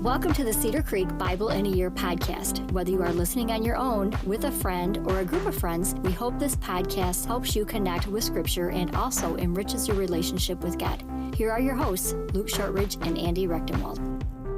Welcome to the Cedar Creek Bible in a Year podcast. Whether you are listening on your own, with a friend, or a group of friends, we hope this podcast helps you connect with Scripture and also enriches your relationship with God. Here are your hosts, Luke Shortridge and Andy Rechtenwald.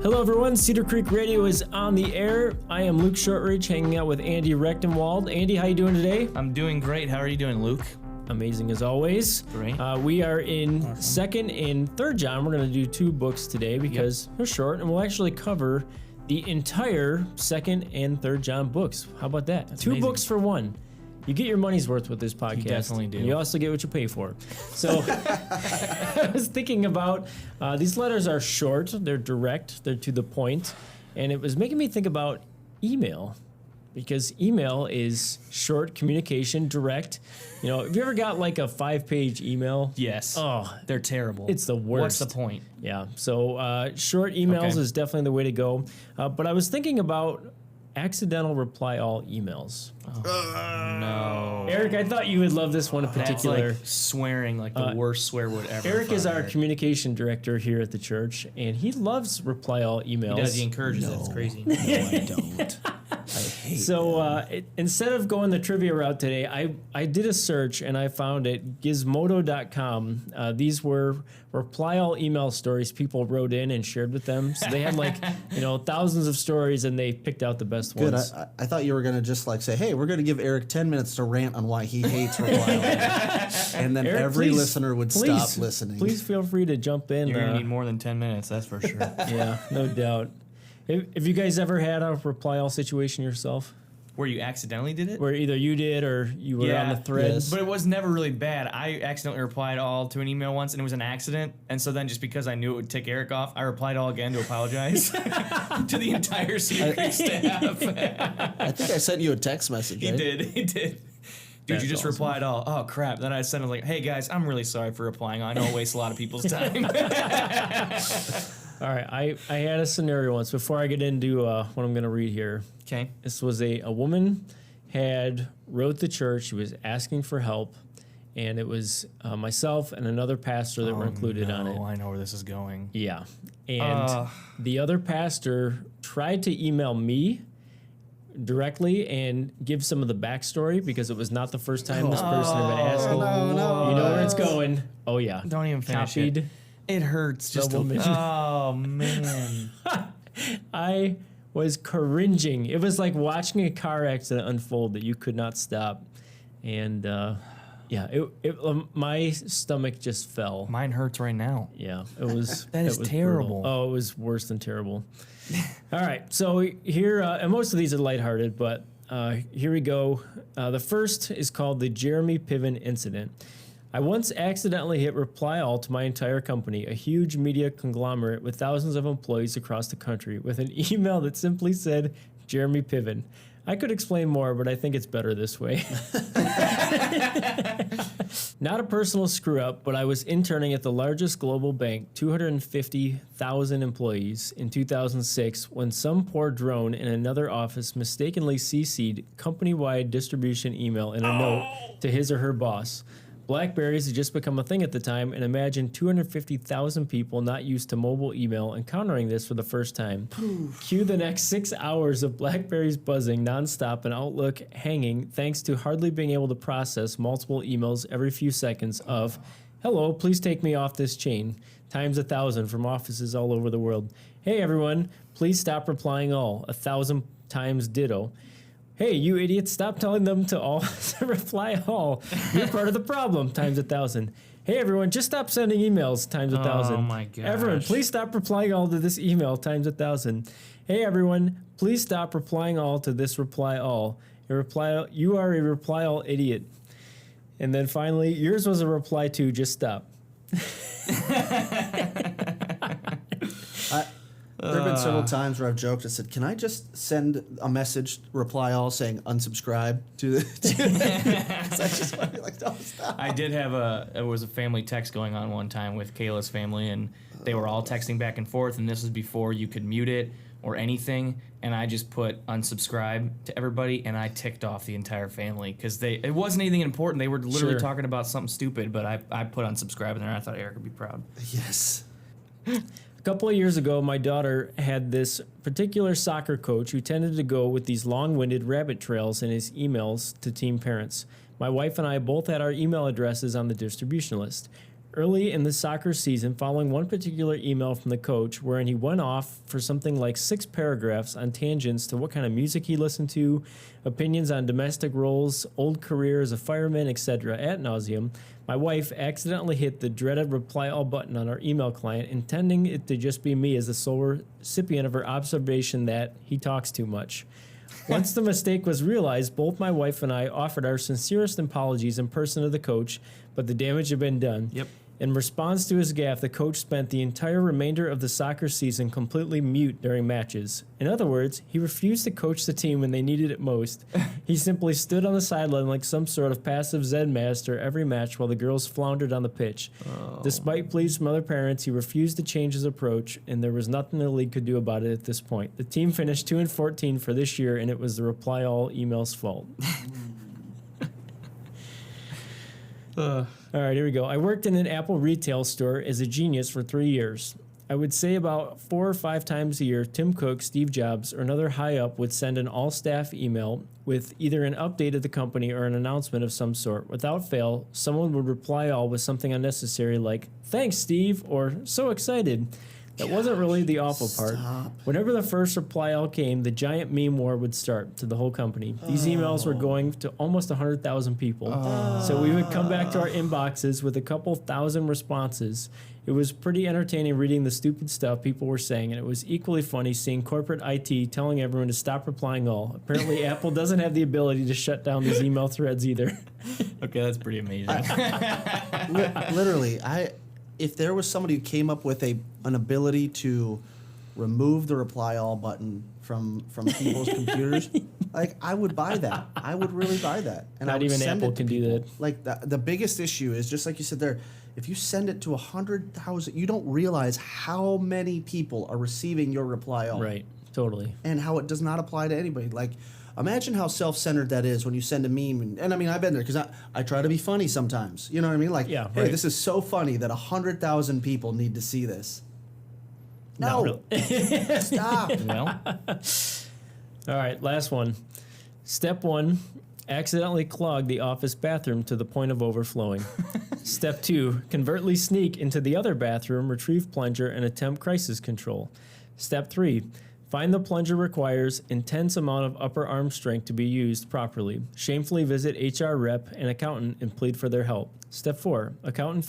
Hello everyone, Cedar Creek Radio is on the air. I am Luke Shortridge, hanging out with Andy Rechtenwald. Andy, how you doing today? I'm doing great. How are you doing, Luke? Amazing as always. Great. We are in 2nd and 3rd John. We're going to do 2 books today because they're short, and we'll actually cover the entire 2nd and 3rd John books. How about that? That's 2 amazing. books for 1. You get your money's worth with this podcast. You definitely do. And you also get what you pay for. So I was thinking about, these letters are short, they're direct, they're to the point, and it was making me think about email. Because email is short communication, direct. You know, have you ever got like a 5-page email? Yes. Oh, They're terrible. it's the worst. What's the point? Yeah. So short emails Okay. is definitely the way to go. But I was thinking about accidental reply all emails. No. Eric, I thought you would love this one in That's particular. like swearing, like the worst swear word ever. Eric is I've our heard. communication director here at the church, and he loves reply all emails. He does. He encourages it. It's crazy. No, I don't. I hate So instead of going the trivia route today, I did a search and I found it, gizmodo.com. These were reply all email stories people wrote in and shared with them. So they had like, thousands of stories and they picked out the best Good. ones. I thought you were going to just like say, hey, we're going to give Eric 10 minutes to rant on why he hates reply all. And then Eric, every please- listener would please- stop listening. Please feel free to jump in. You're going to need more than 10 minutes, that's for sure. Yeah, no doubt. Have you guys ever had a reply all situation yourself? Where you accidentally did it? Where either you did or you were on the thread? Yes. But it was never really bad. I accidentally replied all to an email once, and it was an accident. And so then just because I knew it would tick Eric off, I replied all again to apologize to the entire Cedar Creek staff. I think I sent you a text message. He right? did. Dude, That's you just awesome. replied all. Oh, crap. Then I sent him like, hey, guys, I'm really sorry for replying. I know it wastes a lot of people's time. All right, I had a scenario once. Before I get into what I'm going to read here, Okay. this was a woman had wrote the church. She was asking for help, and it was myself and another pastor that were included on it. Oh, I know where this is going. Yeah, and the other pastor tried to email me directly and give some of the backstory because it was not the first time this person had been asking. no. You know where it's going. Oh yeah, Don't even finish copied. it. It hurts just The woman. Oh, man. I was cringing. It was like watching a car accident unfold that you could not stop. And my stomach just fell. Mine hurts right now. Yeah, it was. That is it was terrible. brutal. Oh, it was worse than terrible. All right, so here, and most of these are lighthearted, but here we go. The first is called the Jeremy Piven incident. I once accidentally hit reply all to my entire company, a huge media conglomerate with thousands of employees across the country, with an email that simply said, Jeremy Piven. I could explain more, but I think it's better this way. Not a personal screw up, but I was interning at the largest global bank, 250,000 employees, in 2006 when some poor drone in another office mistakenly CC'd company-wide distribution email in a note to his or her boss. BlackBerries had just become a thing at the time, and imagine 250,000 people not used to mobile email encountering this for the first time. Cue the next 6 hours of BlackBerries buzzing nonstop and Outlook hanging thanks to hardly being able to process multiple emails every few seconds of, hello, please take me off this chain, times 1,000 from offices all over the world. Hey everyone, please stop replying all, 1,000 times ditto. Hey, you idiots, stop telling them to all to reply all. You're part of the problem, times 1,000. Hey, everyone, just stop sending emails, times 1,000. Oh, my gosh. Everyone, please stop replying all to this email, times 1,000. Hey, everyone, please stop replying all to this reply all. You are a reply all idiot. And then finally, yours was a reply to just stop. There have been several times where I've joked and said, can I just send a message, reply all, saying unsubscribe to the... 'Cause I just want to be like, don't stop. I did have it was a family text going on one time with Kayla's family, and they were all texting back and forth, and this was before you could mute it or anything, and I just put unsubscribe to everybody, and I ticked off the entire family because it wasn't anything important. They were literally Sure. talking about something stupid, but I put unsubscribe in there, and I thought Eric would be proud. Yes. A couple of years ago, my daughter had this particular soccer coach who tended to go with these long-winded rabbit trails in his emails to team parents. My wife and I both had our email addresses on the distribution list. Early in the soccer season, following one particular email from the coach wherein he went off for something like 6 paragraphs on tangents to what kind of music he listened to, opinions on domestic roles, old career as a fireman, etc. ad nauseum, my wife accidentally hit the dreaded reply all button on our email client, intending it to just be me as the sole recipient of her observation that he talks too much. Once the mistake was realized, both my wife and I offered our sincerest apologies in person to the coach, but the damage had been done. Yep. In response to his gaffe, the coach spent the entire remainder of the soccer season completely mute during matches. In other words, he refused to coach the team when they needed it most. He simply stood on the sideline like some sort of passive Zen master every match while the girls floundered on the pitch. Despite pleas from other parents, he refused to change his approach, and there was nothing the league could do about it at this point. The team finished 2-14 for this year, and it was the reply all email's fault. All right, here we go. I worked in an Apple retail store as a genius for 3 years. I would say about 4 or 5 times a year, Tim Cook, Steve Jobs, or another high-up would send an all-staff email with either an update of the company or an announcement of some sort. Without fail, someone would reply all with something unnecessary like, "Thanks, Steve," or "So excited." That wasn't really the awful part. Whenever the first reply all came, the giant meme war would start to the whole company. These emails were going to almost 100,000 people. So we would come back to our inboxes with a couple thousand responses. It was pretty entertaining reading the stupid stuff people were saying, and it was equally funny seeing corporate IT telling everyone to stop replying all. Apparently, Apple doesn't have the ability to shut down these email threads either. Okay, that's pretty amazing. Literally, if there was somebody who came up with an ability to remove the reply all button from people's computers, like, I would buy that. I would really buy that. And I Not would even send Apple it to can do people. that. Like, the biggest issue is, just like you said there, if you send it to 100,000, you don't realize how many people are receiving your reply all. Right, totally. And how it does not apply to anybody. Like, imagine how self-centered that is when you send a meme. And I mean, I've been there because I try to be funny sometimes. You know what I mean? Like, Yeah, hey, right. this is so funny that 100,000 people need to see this. Not No. Stop. Well, All right, last one. Step 1, accidentally clog the office bathroom to the point of overflowing. Step 2, covertly sneak into the other bathroom, retrieve plunger, and attempt crisis control. Step 3, find the plunger requires intense amount of upper arm strength to be used properly. Shamefully visit HR rep and accountant and plead for their help. Step 4, accountant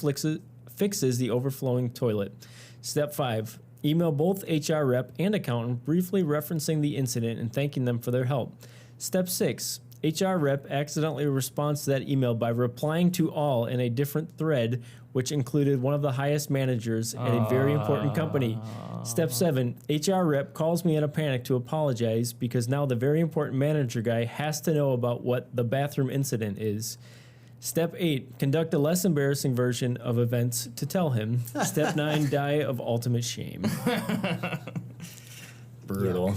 fixes the overflowing toilet. Step 5, email both HR rep and accountant briefly referencing the incident and thanking them for their help. Step 6, HR rep accidentally responds to that email by replying to all in a different thread, which included one of the highest managers at a very important company. Step 7, HR rep calls me in a panic to apologize because now the very important manager guy has to know about what the bathroom incident is. Step 8, conduct a less embarrassing version of events to tell him. Step 9, die of ultimate shame. Brutal.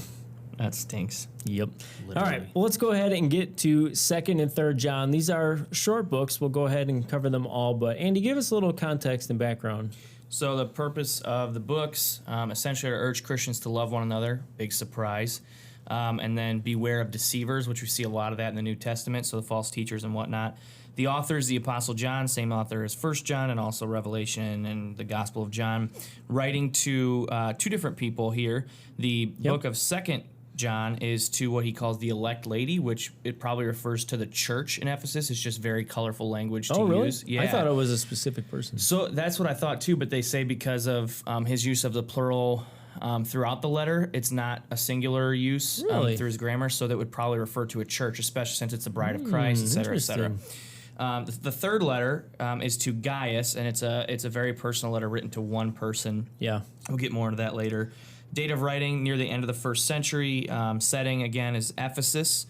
that stinks. Yep. All right. Well, let's go ahead and get to 2nd and 3rd John. These are short books. We'll go ahead and cover them all. But Andy, give us a little context and background. So the purpose of the books, essentially, to urge Christians to love one another. Big surprise. And then beware of deceivers, which we see a lot of that in the New Testament, so the false teachers and whatnot. The author is the Apostle John, same author as 1 John and also Revelation and the Gospel of John, writing to 2 different people here. The book of 2nd John is to what he calls the elect lady, which it probably refers to the church in Ephesus. It's just very colorful language to use. I thought it was a specific person. So that's what I thought too, but they say because of his use of the plural throughout the letter, it's not a singular use through his grammar, so that would probably refer to a church, especially since it's the bride of Christ, et cetera, et cetera. The 3rd letter is to Gaius, and it's a very personal letter written to one person. Yeah. We'll get more into that later. Date of writing near the end of the 1st century. Setting again is Ephesus,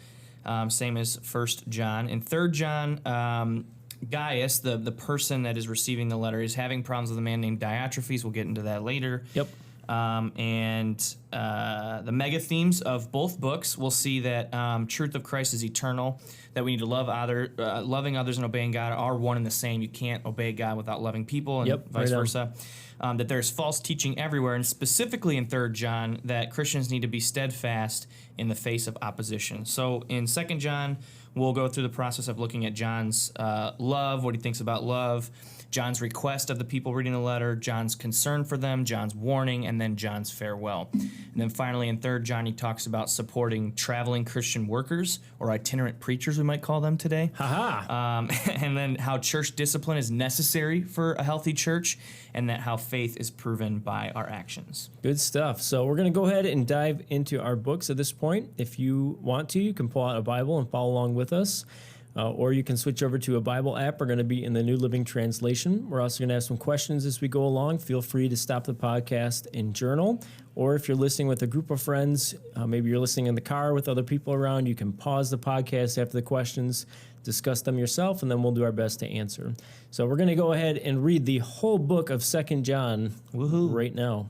same as 1 John. In 3rd John, Gaius, the person that is receiving the letter, is having problems with a man named Diotrephes. We'll get into that later. Yep. The mega themes of both books, we'll see that truth of Christ is eternal, that we need to loving others and obeying God are one and the same. You can't obey God without loving people, and vice versa. That there's false teaching everywhere, and specifically in 3 John, that Christians need to be steadfast in the face of opposition. So in 2 John, we'll go through the process of looking at John's love, what he thinks about love, John's request of the people reading the letter, John's concern for them, John's warning, and then John's farewell. And then finally in 3 John, he talks about supporting traveling Christian workers, or itinerant preachers, we might call them today. And then how church discipline is necessary for a healthy church, and that how faith is proven by our actions. Good stuff. So we're going to go ahead and dive into our books at this point. If you want to, you can pull out a Bible and follow along with us. Or you can switch over to a Bible app. We're going to be in the New Living Translation. We're also going to have some questions as we go along. Feel free to stop the podcast and journal. Or if you're listening with a group of friends, maybe you're listening in the car with other people around, you can pause the podcast after the questions, discuss them yourself, and then we'll do our best to answer. So we're going to go ahead and read the whole book of 2 John right now.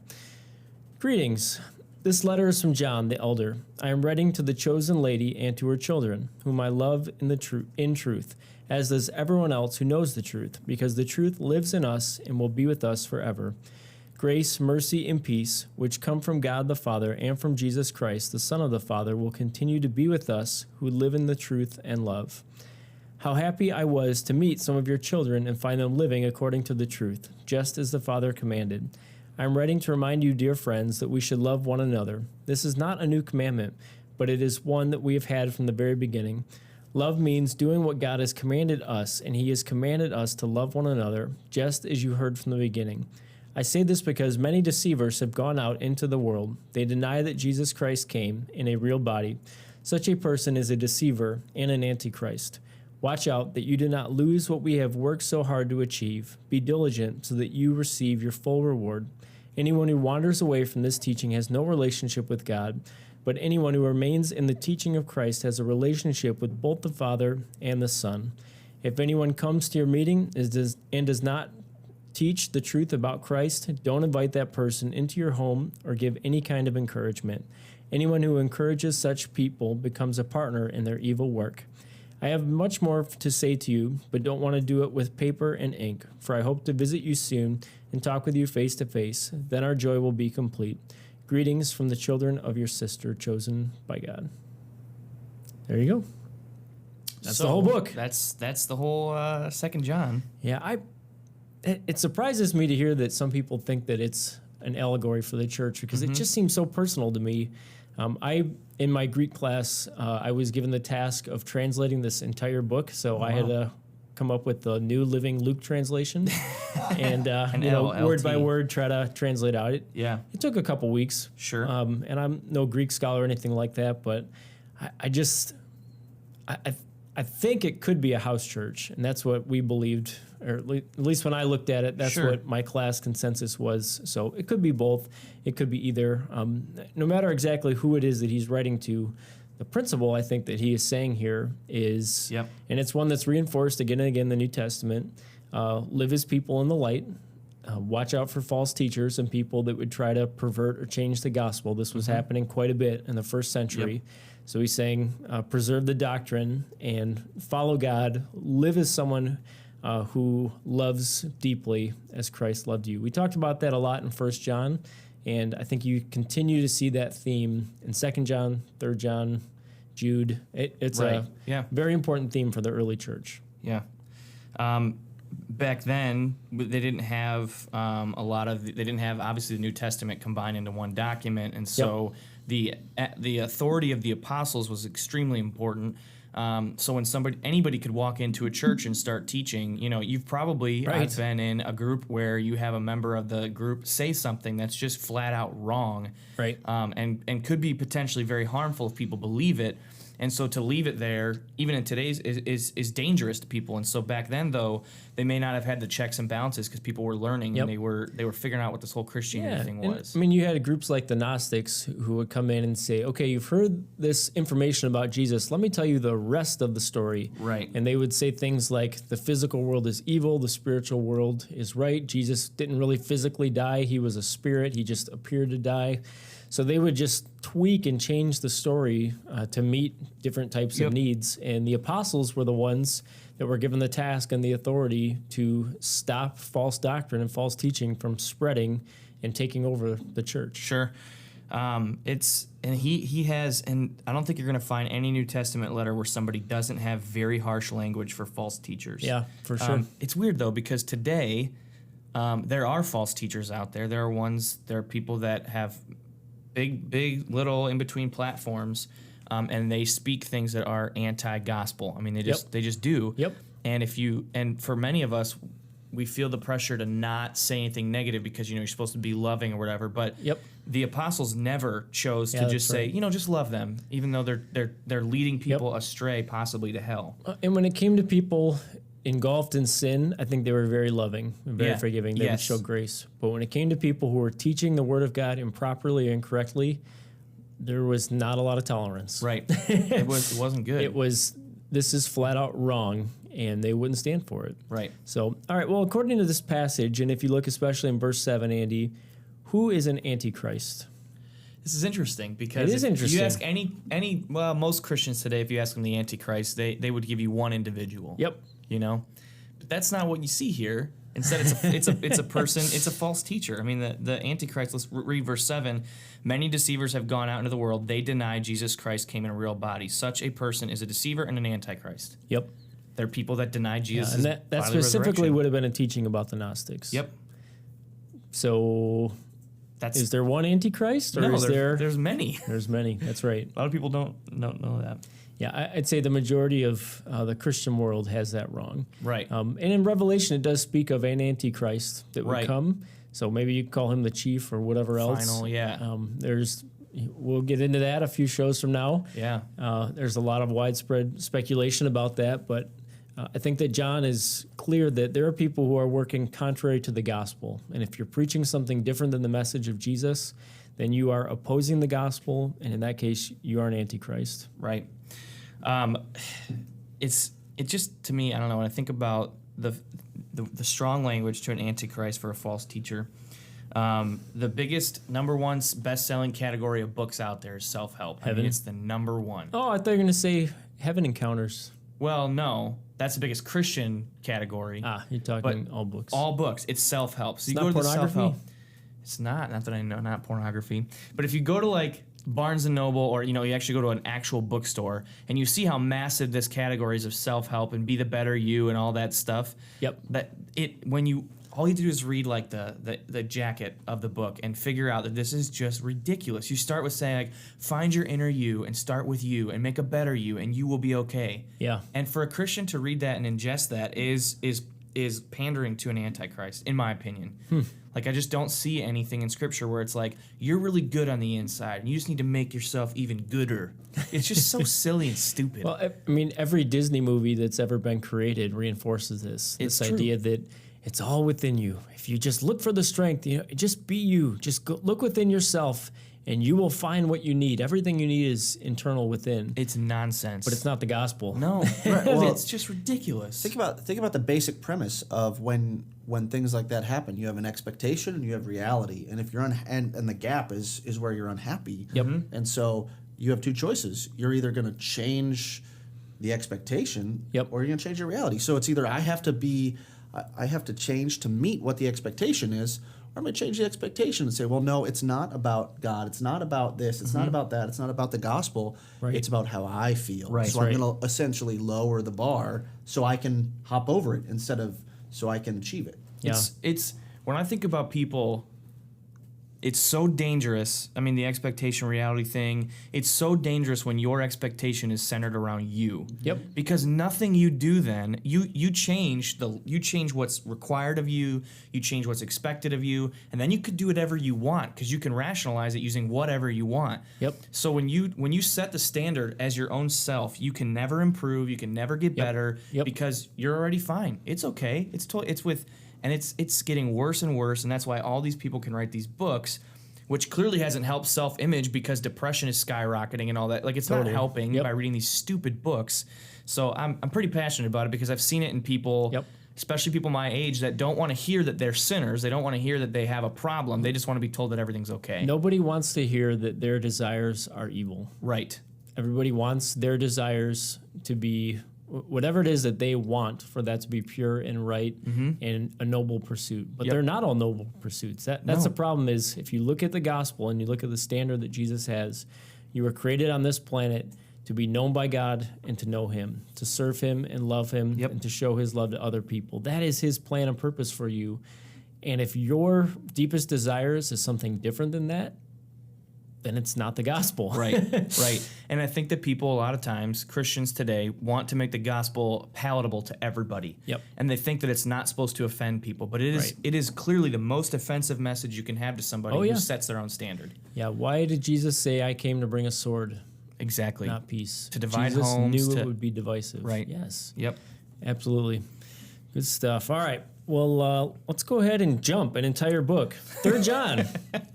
Greetings. This letter is from John, the elder. I am writing to the chosen lady and to her children, whom I love in truth, as does everyone else who knows the truth, because the truth lives in us and will be with us forever. Grace, mercy, and peace, which come from God the Father and from Jesus Christ, the Son of the Father, will continue to be with us who live in the truth and love. How happy I was to meet some of your children and find them living according to the truth, just as the Father commanded. I am writing to remind you, dear friends, that we should love one another. This is not a new commandment, but it is one that we have had from the very beginning. Love means doing what God has commanded us, and He has commanded us to love one another, just as you heard from the beginning. I say this because many deceivers have gone out into the world. They deny that Jesus Christ came in a real body. Such a person is a deceiver and an antichrist. Watch out that you do not lose what we have worked so hard to achieve. Be diligent so that you receive your full reward. Anyone who wanders away from this teaching has no relationship with God, but anyone who remains in the teaching of Christ has a relationship with both the Father and the Son. If anyone comes to your meeting and does not teach the truth about Christ, don't invite that person into your home or give any kind of encouragement. Anyone who encourages such people becomes a partner in their evil work. I have much more to say to you, but don't want to do it with paper and ink, for I hope to visit you soon and talk with you face to face. Then our joy will be complete. Greetings from the children of your sister, chosen by God. There you go. That's the whole book. That's the whole 2 John. Yeah, it surprises me to hear that some people think that it's an allegory for the church, because it just seems so personal to me. In my Greek class, I was given the task of translating this entire book, so I had to come up with the New Living Luke translation, and word by word try to translate out. It took a couple weeks. Sure. And I'm no Greek scholar or anything like that, but I think it could be a house church, and that's what we believed, or at least when I looked at it, that's what my class consensus was. So it could be both. It could be either. No matter exactly who it is that he's writing to, the principle I think that he is saying here is, and it's one that's reinforced again and again in the New Testament, live as people in the light. Watch out for false teachers and people that would try to pervert or change the gospel. This was happening quite a bit in the first century. So he's saying, preserve the doctrine and follow God. Live as someone who loves deeply as Christ loved you. We talked about that a lot in 1 John, and I think you continue to see that theme in 2 John, 3 John, Jude. It's a very important theme for the early church. Yeah. Back then, they didn't have they didn't have obviously the New Testament combined into one document, and so the authority of the apostles was extremely important. So when anybody could walk into a church and start teaching, you've probably I've been in a group where you have a member of the group say something that's just flat out wrong, and could be potentially very harmful if people believe it. And so to leave it there, even in today's, is dangerous to people. And so back then, though, they may not have had the checks and balances because people were learning Yep. and they were figuring out what this whole Christianity thing and, was. I mean, you had groups like the Gnostics who would come in and say, okay, you've heard this information about Jesus. Let me tell you the rest of the story. Right. And they would say things like the physical world is evil, the spiritual world is right. Jesus didn't really physically die. He was a spirit. He just appeared to die. So they would just tweak and change the story to meet different types Yep. of needs. And the apostles were the ones that were given the task and the authority to stop false doctrine and false teaching from spreading and taking over the church. Sure. He has, and I don't think you're going to find any New Testament letter where somebody doesn't have very harsh language for false teachers. Yeah, for sure. It's weird though, because today there are false teachers out there. There are people that have big little in between platforms, and they speak things that are anti-gospel. I mean, they just do. Yep. And for many of us, we feel the pressure to not say anything negative because you're supposed to be loving or whatever. But Yep. the apostles never chose Yeah, to that's just say, right. just love them, even though they're leading people astray, possibly to hell. And when it came to people engulfed in sin, I think they were very loving and very Yeah. forgiving. They would Yes. show grace. But when it came to people who were teaching the Word of God improperly or incorrectly, there was not a lot of tolerance. Right. It wasn't good. It was, this is flat out wrong, and they wouldn't stand for it. Right. So, all right, well, according to this passage, and if you look especially in verse 7, Andy, who is an antichrist? This is interesting because It is if interesting. you ask most Christians today, if you ask them the Antichrist, they would give you one individual. Yep. But that's not what you see here. Instead, it's a person. It's a false teacher. I mean, the Antichrist. Let's read verse 7. Many deceivers have gone out into the world. They deny Jesus Christ came in a real body. Such a person is a deceiver and an Antichrist. Yep. They're people that deny Jesus. And that specifically would have been a teaching about the Gnostics. Yep. So That's is there one antichrist, or no. is there? There's many. There's many. That's right. A lot of people don't know that. Yeah, I'd say the majority of the Christian world has that wrong. Right. And in Revelation, it does speak of an antichrist that would Right. come. So maybe you call him the chief or whatever else. Final, yeah. We'll get into that a few shows from now. Yeah. There's a lot of widespread speculation about that, but I think that John is clear that there are people who are working contrary to the gospel. And if you're preaching something different than the message of Jesus, then you are opposing the gospel, and in that case, you are an antichrist. Right. It just, to me, I don't know, when I think about the strong language to an antichrist for a false teacher, the biggest number one best-selling category of books out there is self-help. I Heaven? mean, it's the number one. Oh, I thought you were going to say heaven encounters. Well, no, that's the biggest Christian category. You're talking all books. All books. It's self-help. So you not go to the pornography? self-help. It's not that I know, not pornography. But if you go to like Barnes and Noble, or you actually go to an actual bookstore, and you see how massive this category is of self-help and be the better you and all that stuff. Yep. All you have to do is read like the jacket of the book and figure out that this is just ridiculous. You start with saying like, find your inner you and start with you and make a better you and you will be okay. Yeah. And for a Christian to read that and ingest that is pandering to an antichrist, in my opinion. Like, I just don't see anything in Scripture where it's like, you're really good on the inside, and you just need to make yourself even gooder. It's just so silly and stupid. Well, I mean, every Disney movie that's ever been created reinforces this. It's This true. idea that it's all within you. If you just look for the strength, just be you. Just look within yourself, and you will find what you need. Everything you need is internal within. It's nonsense. But it's not the gospel. No. Right, well, It's just ridiculous. Think about the basic premise of when things like that happen. You have an expectation and you have reality, and if you're and the gap is where you're unhappy. Yep. And so you have two choices. You're either going to change the expectation, Yep. or you're going to change your reality. So it's either I have to change to meet what the expectation is, or I'm going to change the expectation and say, well, no, it's not about God. It's not about this. It's not about that. It's not about the gospel. Right. It's about how I feel. Right. So I'm going to essentially lower the bar so I can hop over it instead of so I can achieve it. Yeah. It's when I think about people it's so dangerous. I mean, the expectation reality thing, it's so dangerous when your expectation is centered around you. Yep. Because nothing you do then, you change what's required of you, you change what's expected of you, and then you could do whatever you want because you can rationalize it using whatever you want. Yep. So when you set the standard as your own self, you can never improve, you can never get better because you're already fine. It's okay. It's getting worse and worse, and that's why all these people can write these books, which clearly hasn't helped self-image because depression is skyrocketing and all that. Like, it's not helping by reading these stupid books. So I'm pretty passionate about it because I've seen it in people, especially people my age, that don't want to hear that they're sinners. They don't want to hear that they have a problem. They just want to be told that everything's okay. Nobody wants to hear that their desires are evil. Right. Everybody wants their desires to be whatever it is that they want, for that to be pure and right and a noble pursuit. But they're not all noble pursuits. That's the problem. Is if you look at the gospel and you look at the standard that Jesus has, you were created on this planet to be known by God and to know him, to serve him and love him and to show his love to other people. That is his plan and purpose for you. And if your deepest desires is something different than that, then it's not the gospel. Right. And I think that people, a lot of times, Christians today, want to make the gospel palatable to everybody. Yep. And they think that it's not supposed to offend people. But it is clearly the most offensive message you can have to somebody who sets their own standard. Yeah, why did Jesus say, I came to bring a sword, Exactly. not peace? To divide Jesus homes. knew it would be divisive. Right. Yes. Yep. Absolutely. Good stuff. All right. Well, let's go ahead and jump an entire book. 3 John.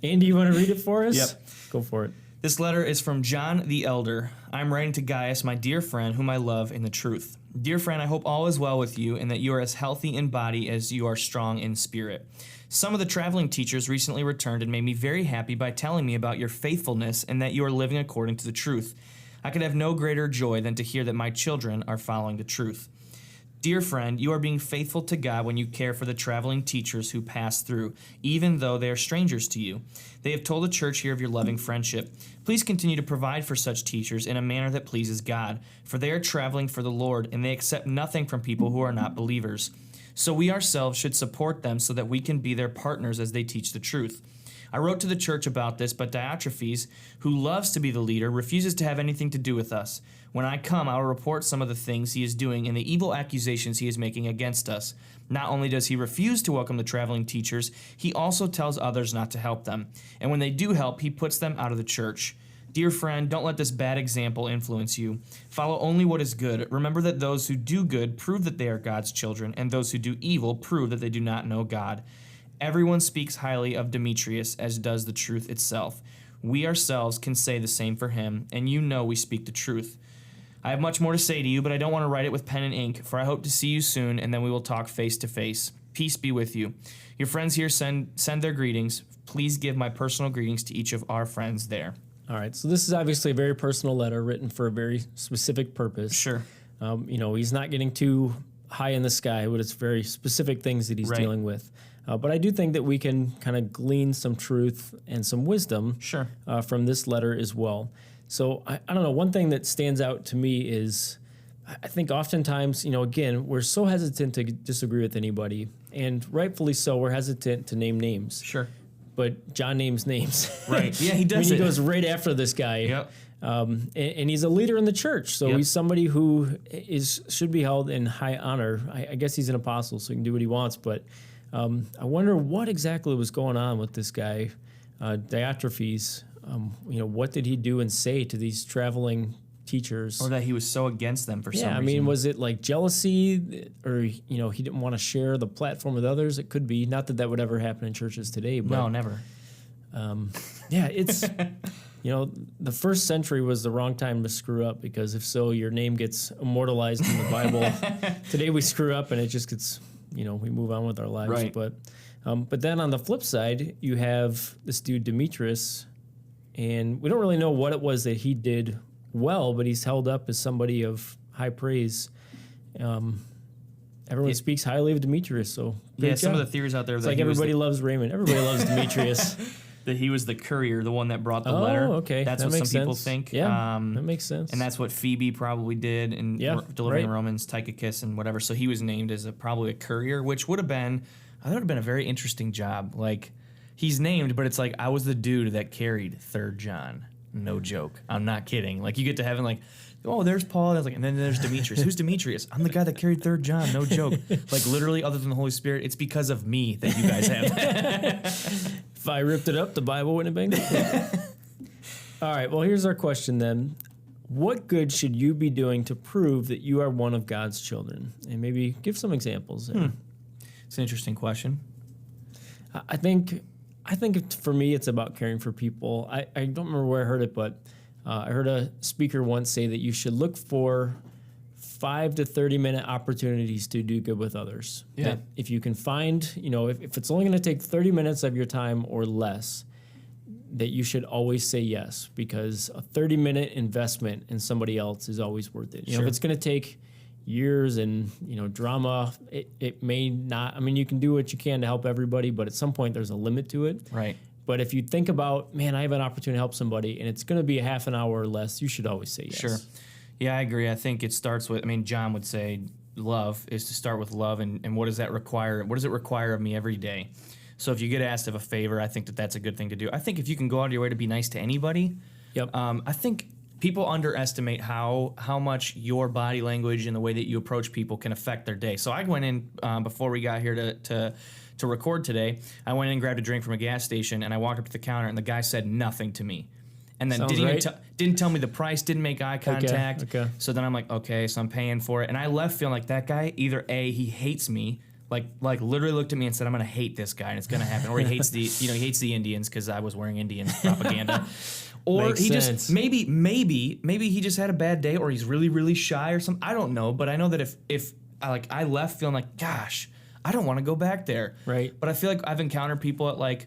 Andy, you want to read it for us? Yep. Go for it. This letter is from John the Elder. I'm writing to Gaius, my dear friend, whom I love in the truth. Dear friend, I hope all is well with you and that you are as healthy in body as you are strong in spirit. Some of the traveling teachers recently returned and made me very happy by telling me about your faithfulness and that you are living according to the truth. I could have no greater joy than to hear that my children are following the truth. Dear friend, you are being faithful to God when you care for the traveling teachers who pass through, even though they are strangers to you. They have told the church here of your loving friendship. Please continue to provide for such teachers in a manner that pleases God, for they are traveling for the Lord, and they accept nothing from people who are not believers. So we ourselves should support them so that we can be their partners as they teach the truth. I wrote to the church about this, but Diotrephes, who loves to be the leader, refuses to have anything to do with us. When I come, I will report some of the things he is doing and the evil accusations he is making against us. Not only does he refuse to welcome the traveling teachers, he also tells others not to help them. And when they do help, he puts them out of the church. Dear friend, don't let this bad example influence you. Follow only what is good. Remember that those who do good prove that they are God's children, and those who do evil prove that they do not know God. Everyone speaks highly of Demetrius, as does the truth itself. We ourselves can say the same for him, and you know we speak the truth. I have much more to say to you, but I don't want to write it with pen and ink, for I hope to see you soon, and then we will talk face to face. Peace be with you. Your friends here send their greetings. Please give my personal greetings to each of our friends there. All right. So this is obviously a very personal letter written for a very specific purpose. Sure. He's not getting too high in the sky, but it's very specific things that he's dealing with. But I do think that we can kind of glean some truth and some wisdom from this letter as well. So I don't know, one thing that stands out to me is I think oftentimes, again, we're so hesitant to disagree with anybody, and rightfully so, we're hesitant to name names. Sure. But John names names. Right. Yeah, he does. He goes right after this guy. Yep. And he's a leader in the church, so he's somebody who should be held in high honor. I guess he's an apostle, so he can do what he wants, but I wonder what exactly was going on with this guy, Diotrephes. What did he do and say to these traveling teachers? Or that he was so against them for some reason. Yeah, I mean, was it like jealousy, or, he didn't want to share the platform with others? It could be. Not that that would ever happen in churches today. But, no, never. Yeah, it's, the first century was the wrong time to screw up, because if so, your name gets immortalized in the Bible. Today we screw up and it just gets, we move on with our lives. Right. But then on the flip side, you have this dude Demetrius, and we don't really know what it was that he did well, but he's held up as somebody of high praise. Everyone speaks highly of Demetrius, so some of the theories out there. It's that like everybody loves Raymond. Everybody loves Demetrius. That he was the courier, the one that brought the Oh, letter. okay. That's That what makes some people sense. think. Yeah, that makes sense. And that's what Phoebe probably did in delivering the Romans, Tychicus and whatever. So he was named as probably a courier, which would have been, I thought it would have been a very interesting job. Like, he's named, but it's like I was the dude that carried 3rd John. No joke. I'm not kidding. Like you get to heaven, like, oh, there's Paul. And, and then there's Demetrius. Who's Demetrius? I'm the guy that carried 3rd John. No joke. Like literally, other than the Holy Spirit, it's because of me that you guys have that. If I ripped it up, the Bible wouldn't have been good. All right. Well, here's our question then. What good should you be doing to prove that you are one of God's children? And maybe give some examples. It's an interesting question. I think for me, it's about caring for people. I don't remember where I heard it, but I heard a speaker once say that you should look for 5 to 30-minute opportunities to do good with others. Yeah. That if you can find, if it's only going to take 30 minutes of your time or less, that you should always say yes, because a 30-minute investment in somebody else is always worth it. If it's going to take years and drama, it may not. I mean, you can do what you can to help everybody, but at some point there's a limit to it. Right. But if you think about, man, I have an opportunity to help somebody, and it's going to be a half an hour or less, you should always say yes. Sure. Yeah, I agree. I think it starts with, John would say love is to start with love, and what does that require? What does it require of me every day? So if you get asked of a favor, I think that's a good thing to do. I think if you can go out of your way to be nice to anybody, Yep. I think people underestimate how much your body language and the way that you approach people can affect their day. So I went in before we got here to record today. I went in and grabbed a drink from a gas station, and I walked up to the counter, and the guy said nothing to me. And then didn't tell me the price, didn't make eye contact. Okay. So then I'm like, okay, so I'm paying for it. And I left feeling like that guy, either A, he hates me, like literally looked at me and said, I'm gonna hate this guy and it's gonna happen. Or he hates he hates the Indians because I was wearing Indian propaganda. Or Makes he sense. just maybe he just had a bad day, or he's really, really shy or something. I don't know. But I know that if I left feeling like, gosh, I don't want to go back there. Right. But I feel like I've encountered people at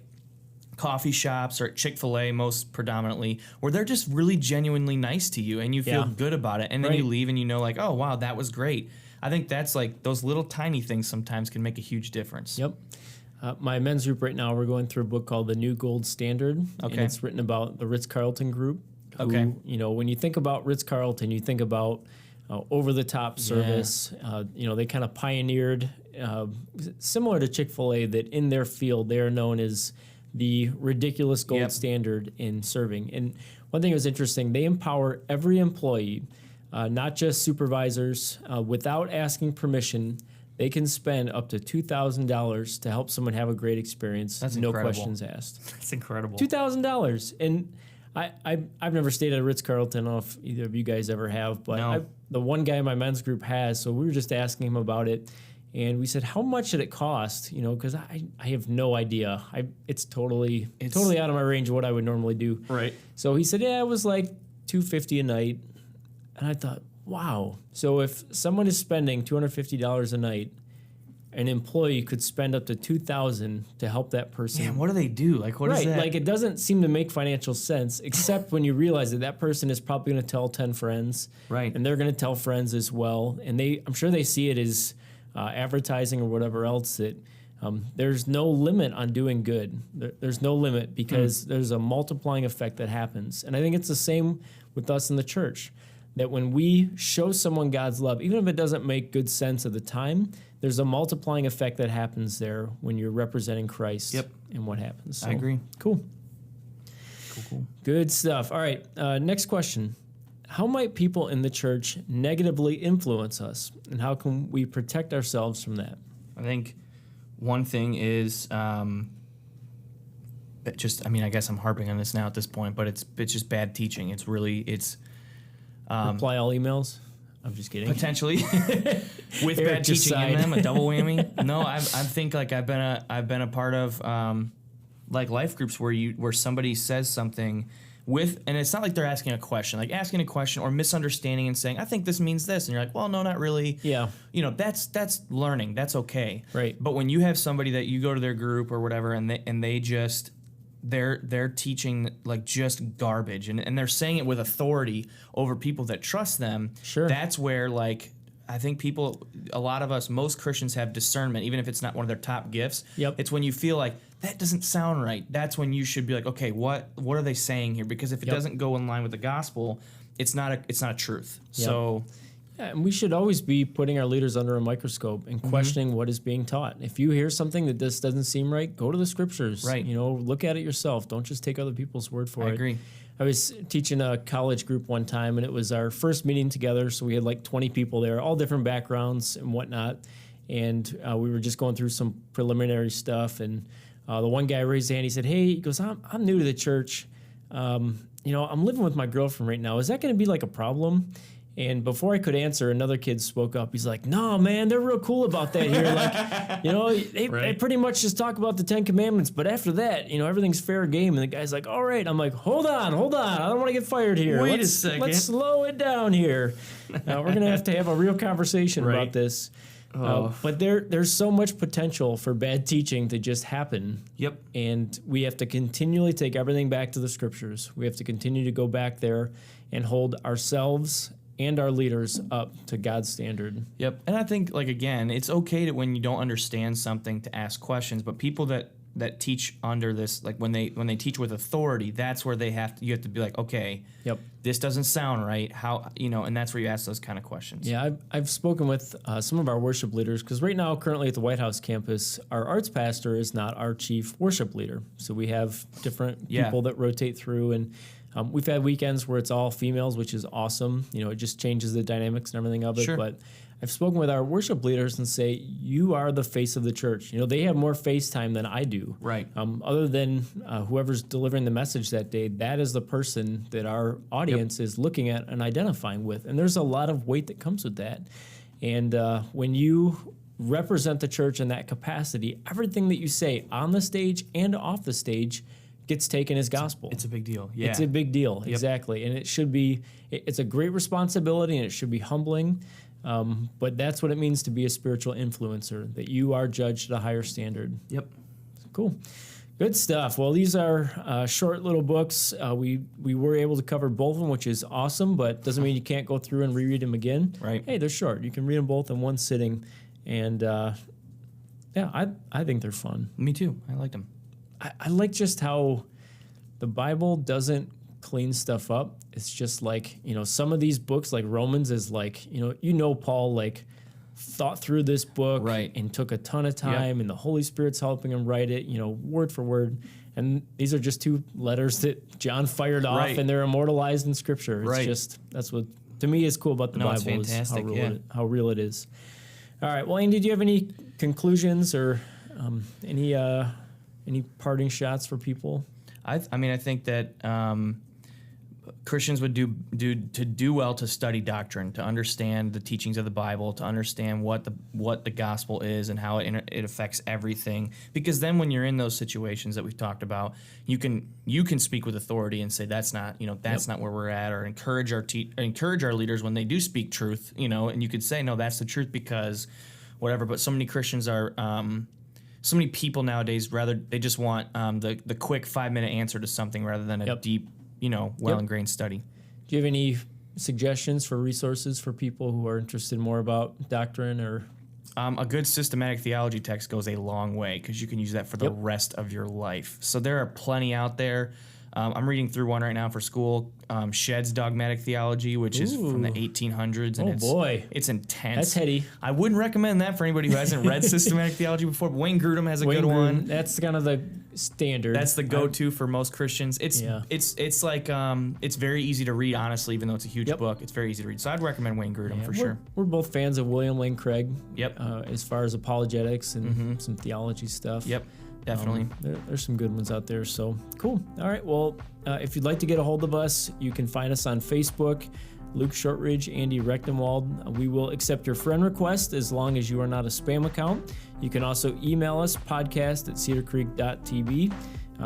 coffee shops or at Chick-fil-A most predominantly, where they're just really genuinely nice to you and you feel good about it. And then you leave and oh, wow, that was great. I think that's those little tiny things sometimes can make a huge difference. Yep. My men's group right now, we're going through a book called The New Gold Standard. Okay. And it's written about the Ritz-Carlton Group. Who, Okay. When you think about Ritz-Carlton, you think about over-the-top service. They kind of pioneered, similar to Chick-fil-A, that in their field, they are known as the ridiculous gold standard in serving. And one thing that was interesting, they empower every employee, not just supervisors, without asking permission. They can spend up to $2,000 to help someone have a great experience. That's no incredible. questions asked. That's incredible. $2,000. And I've never stayed at a Ritz-Carlton. I don't know if either of you guys ever have, but No. the one guy in my men's group has, so we were just asking him about it. And we said, how much did it cost? Because I have no idea. It's totally out of my range of what I would normally do. Right. So he said, it was like $250 a night. And I thought, wow. So if someone is spending $250 a night, an employee could spend up to $2,000 to help that person. Man, what do they do? What is that? It doesn't seem to make financial sense, except when you realize that person is probably going to tell 10 friends. Right. And they're going to tell friends as well. And I'm sure they see it as advertising or whatever else, that there's no limit on doing good. There's no limit because there's a multiplying effect that happens. And I think it's the same with us in the church, that when we show someone God's love, even if it doesn't make good sense at the time, there's a multiplying effect that happens there when you're representing Christ. Yep. And what happens. So, I agree. Cool. Cool. Good stuff. All right. Next question. How might people in the church negatively influence us, and how can we protect ourselves from that? I think one thing is I guess I'm harping on this now at this point, but it's just bad teaching. It's Reply all emails? I'm just kidding. potentially with Eric bad just teaching sighed. in them, a double whammy. No, I think I've been a part of life groups where somebody says something and it's not like they're asking a question, or misunderstanding and saying, I think this means this, and you're like, well, no, not really. Yeah. That's learning. That's okay. Right. But when you have somebody that you go to their group or whatever, and they just they're teaching just garbage, and they're saying it with authority over people that trust them. Sure. That's where I think a lot of us, most Christians have discernment, even if it's not one of their top gifts. Yep. It's when you feel like that doesn't sound right. That's when you should be like, okay, what are they saying here? Because if it Yep. doesn't go in line with the gospel, it's not a truth. So And we should always be putting our leaders under a microscope and questioning what is being taught. If you hear something that this doesn't seem right, go to the scriptures. Right. Look at it yourself. Don't just take other people's word for it. I agree. I was teaching a college group one time, and it was our first meeting together. So we had like 20 people there, all different backgrounds and whatnot. And we were just going through some preliminary stuff. And the one guy raised his hand. He said, "Hey," he goes, I'm new to the church. I'm living with my girlfriend right now. Is that going to be like a problem?" And before I could answer, another kid spoke up. He's like, "No, man, they're real cool about that here. Like, they pretty much just talk about the 10 Commandments. But after that, everything's fair game." And the guy's like, "All right." I'm like, hold on. I don't want to get fired here. Wait a second. Let's slow it down here. We're going to have a real conversation about this. But there's so much potential for bad teaching to just happen. Yep. And we have to continually take everything back to the scriptures. We have to continue to go back there and hold ourselves and our leaders up to God's standard. Yep. And I think, again, it's okay to, when you don't understand something, to ask questions, but people that teach under this, when they teach with authority, that's where you have to be like, okay, Yep. this doesn't sound right. How, and that's where you ask those kind of questions. Yeah, I've spoken with some of our worship leaders, because right now, currently at the White House campus, our arts pastor is not our chief worship leader. So we have different people that rotate through, and we've had weekends where it's all females, which is awesome. It just changes the dynamics and everything of it. Sure. But I've spoken with our worship leaders and say, you are the face of the church. They have more face time than I do. Right. Other than whoever's delivering the message that day, that is the person that our audience is looking at and identifying with. And there's a lot of weight that comes with that. And when you represent the church in that capacity, everything that you say on the stage and off the stage gets taken as gospel. It's a big deal. Yeah. It's a big deal, exactly. And it should be, it's a great responsibility, and it should be humbling. But that's what it means to be a spiritual influencer, that you are judged at a higher standard. Yep. Cool. Good stuff. Well, these are short little books. We were able to cover both of them, which is awesome, but doesn't mean you can't go through and reread them again. Right. Hey, they're short. You can read them both in one sitting. And I think they're fun. Me too. I liked them. I like just how the Bible doesn't clean stuff up. It's just like, some of these books, like Romans, is like, Paul thought through this book and took a ton of time, and the Holy Spirit's helping him write it, word for word. And these are just two letters that John fired off, and they're immortalized in Scripture. It's just, that's what, to me, is cool about the Bible. It's fantastic, is how real it is. All right. Well, Andy, do you have any conclusions or any parting shots for people? I think that Christians would do well to study doctrine, to understand the teachings of the Bible, to understand what the gospel is and how it affects everything. Because then, when you're in those situations that we've talked about, you can speak with authority and say that's not not where we're at, or encourage our leaders when they do speak truth. And you could say, no, that's the truth because whatever. But so many Christians are. So many people nowadays they just want the quick 5-minute answer to something rather than a deep, well-ingrained study. Do you have any suggestions for resources for people who are interested more about doctrine or? A good systematic theology text goes a long way because you can use that for the rest of your life. So there are plenty out there. I'm reading through one right now for school, Shedd's Dogmatic Theology, which is from the 1800s. And it's intense. That's heady. I wouldn't recommend that for anybody who hasn't read systematic theology before. But Wayne Grudem has a good one. That's kind of the standard. That's the go-to for most Christians. It's very easy to read, honestly, even though it's a huge book. It's very easy to read. So I'd recommend Wayne Grudem for sure. We're both fans of William Lane Craig. Yep. As far as apologetics and some theology stuff. Yep. Definitely. There's some good ones out there. So cool. All right. Well, if you'd like to get a hold of us, you can find us on Facebook, Luke Shortridge, Andy Rechtenwald. We will accept your friend request as long as you are not a spam account. You can also email us, podcast@cedarcreek.tv.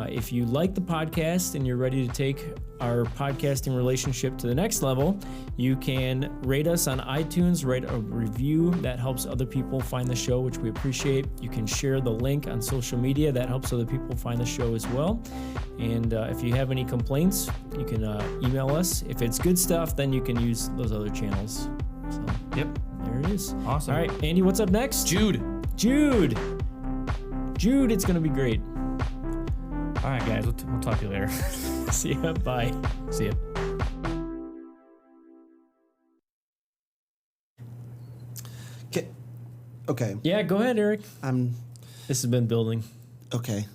If you like the podcast and you're ready to take our podcasting relationship to the next level, you can rate us on iTunes, write a review. That helps other people find the show, which we appreciate. You can share the link on social media. That helps other people find the show as well. And if you have any complaints, you can email us. If it's good stuff, then you can use those other channels. So, there it is. Awesome. All right, Andy, what's up next? Jude, it's going to be great. All right, guys, we'll talk to you later. See ya. Bye. See ya. okay, Yeah, go ahead, Eric. I'm This has been building. okay.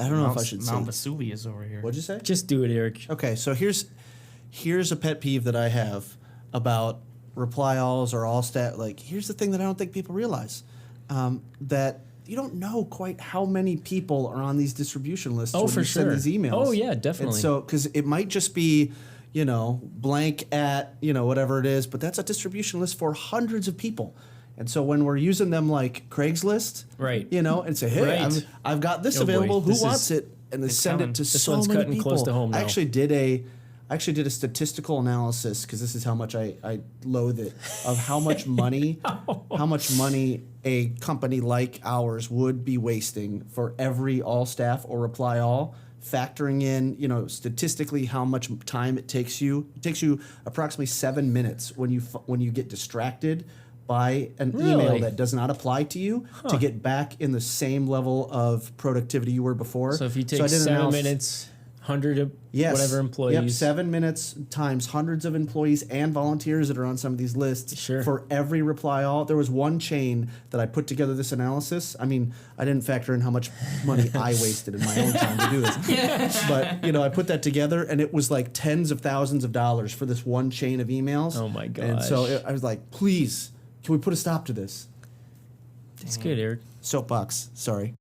I don't know if I should Mount say. Vesuvius over here. What'd you say? Just do it, Eric. Okay, so here's a pet peeve that I have about reply alls or all stat. Like, here's the thing that I don't think people realize, that you don't know quite how many people are on these distribution lists Oh, when for you send sure. these emails. Oh, yeah, And definitely. so, because it might just be, blank at, whatever it is, but that's a distribution list for hundreds of people. And so when we're using them like Craigslist, Right. and say, hey, Right. I've got this Oh, boy, available. Who this wants is- it? And they it's send coming. it to This so one's many cutting people. close to home I now. actually did a statistical analysis because this is how much I loathe it, of how much money a company like ours would be wasting for every all staff or reply all, factoring in statistically how much time it takes you. It takes you approximately 7 minutes when you get distracted by an email Really? that does not apply to you to get back in the same level of productivity you were before. So if you I take did an 7 analysis- minutes, 100 of Yes. whatever employees. Yep, 7 minutes times hundreds of employees and volunteers that are on some of these lists. Sure. For every reply all. There was one chain that I put together this analysis. I mean, I didn't factor in how much money I wasted in my own time to do this. But, I put that together and it was like tens of thousands of dollars for this one chain of emails. Oh my And so gosh. I was like, please, can we put a stop to this? It's good, Eric. Soapbox, sorry.